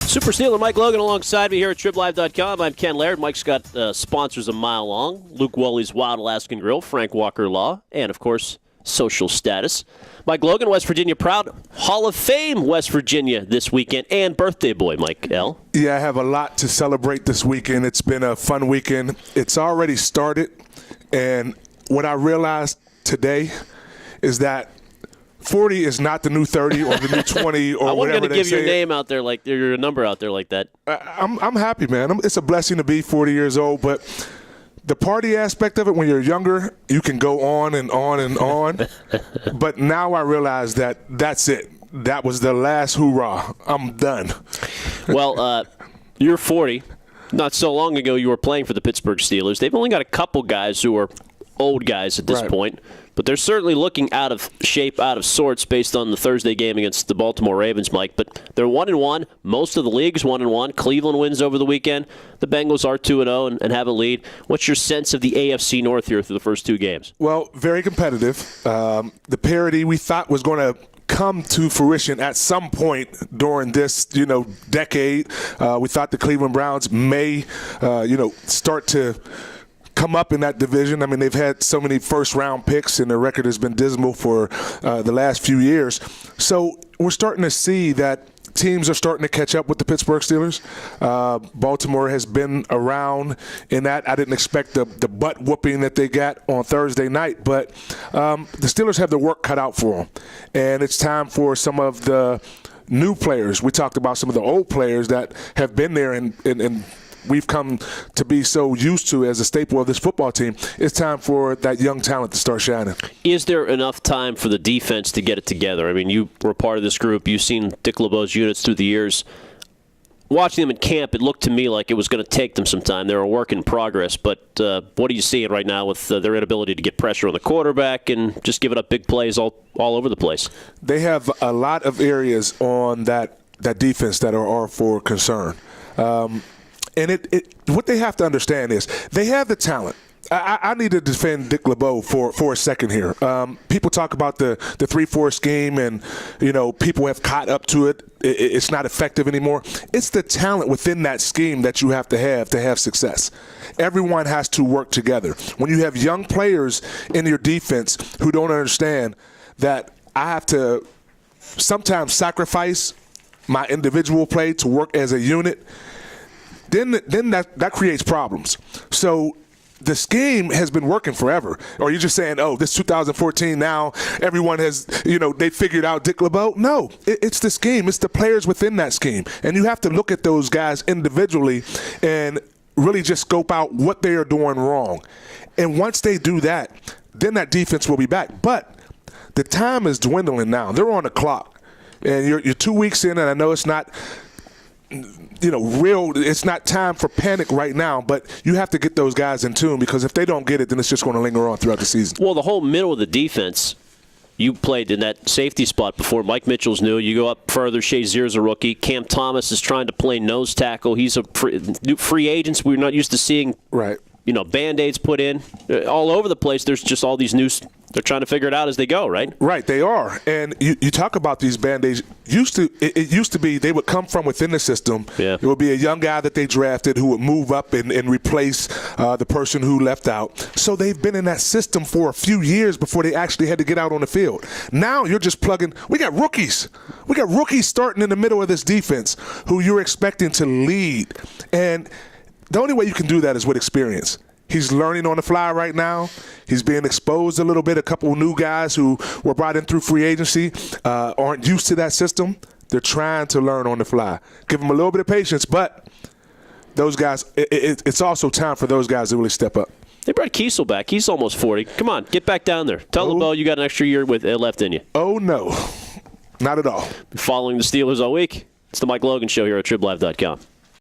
Super Steeler Mike Logan alongside me here at TribLive.com. I'm Ken Laird. Mike's got sponsors a mile long. Luke WHOLEY'S Wild Alaskan Grill, Frank Walker Law, and, of course, Social Status. Mike Logan, West Virginia proud. Hall of Fame, West Virginia this weekend. And birthday boy, Mike L. Yeah, I have a lot to celebrate this weekend. It's been a fun weekend. It's already started. And what I realized today is that 40 is not the new 30 or the new 20 or whatever they say. I wasn't going to give your name out there, like your number out there like that. I'm happy, man. It's a blessing to be 40 years old, but the party aspect of it, when you're younger, you can go on and on and on. But now I realize that that's it. That was the last hoorah. I'm done. Well, you're 40. Not so long ago, you were playing for the Pittsburgh Steelers. They've only got a couple guys who are old guys at this point. But they're certainly looking out of shape, out of sorts, based on the Thursday game against the Baltimore Ravens, Mike. But they're 1-1. Most of the league's 1-1. Cleveland wins over the weekend. The Bengals are 2-0 and have a lead. What's your sense of the AFC North here through the first two games? Well, very competitive. The parity we thought was going to come to fruition at some point during this, decade. We thought the Cleveland Browns may, start to come up in that division. I mean, they've had so many first-round picks, and their record has been dismal for the last few years. So we're starting to see that teams are starting to catch up with the Pittsburgh Steelers. Baltimore has been around in that. I didn't expect the butt whooping that they got on Thursday night, but the Steelers have their work cut out for them. And it's time for some of the new players. We talked about some of the old players that have been there and we've come to be so used to as a staple of this football team. It's time for that young talent to start shining. Is there enough time for the defense to get it together? I mean, you were part of this group. You've seen Dick LeBeau's units through the years. Watching them in camp, it looked to me like it was going to take them some time. They're a work in progress. But what are you seeing right now with their inability to get pressure on the quarterback and just giving up big plays all over the place? They have a lot of areas on that defense that are for concern. And what they have to understand is they have the talent. I need to defend Dick LeBeau for a second here. People talk about the 3-4 scheme and, people have caught up to it. It's not effective anymore. It's the talent within that scheme that you have to have success. Everyone has to work together. When you have young players in your defense who don't understand that I have to sometimes sacrifice my individual play to work as a unit, then that creates problems. So the scheme has been working forever. Or you're just saying, oh, this 2014 now, everyone has, they figured out Dick LeBeau. No, it's the scheme. It's the players within that scheme. And you have to look at those guys individually and really just scope out what they are doing wrong. And once they do that, then that defense will be back. But the time is dwindling now. They're on the clock. And you're 2 weeks in, and I know it's not – it's not time for panic right now, but you have to get those guys in tune because if they don't get it, then it's just going to linger on throughout the season. Well, the whole middle of the defense, you played in that safety spot before. Mike Mitchell's new. You go up further, Shazier's a rookie. Cam Thomas is trying to play nose tackle. He's a free agent. We're not used to seeing Band-Aids put in. All over the place, there's just all these new – they're trying to figure it out as they go, right? Right, they are. And you talk about these Band-Aids. It used to be they would come from within the system. Yeah. It would be a young guy that they drafted who would move up and replace the person who left out. So they've been in that system for a few years before they actually had to get out on the field. Now you're just plugging – we got rookies. We got rookies starting in the middle of this defense who you're expecting to lead. And the only way you can do that is with experience. He's learning on the fly right now. He's being exposed a little bit. A couple of new guys who were brought in through free agency aren't used to that system. They're trying to learn on the fly. Give them a little bit of patience, but those guys, it's also time for those guys to really step up. They brought Kiesel back. He's almost 40. Come on, get back down there. Tell LeBeau you got an extra year left in you. Oh, no. Not at all. Following the Steelers all week. It's the Mike Logan Show here at TribLive.com.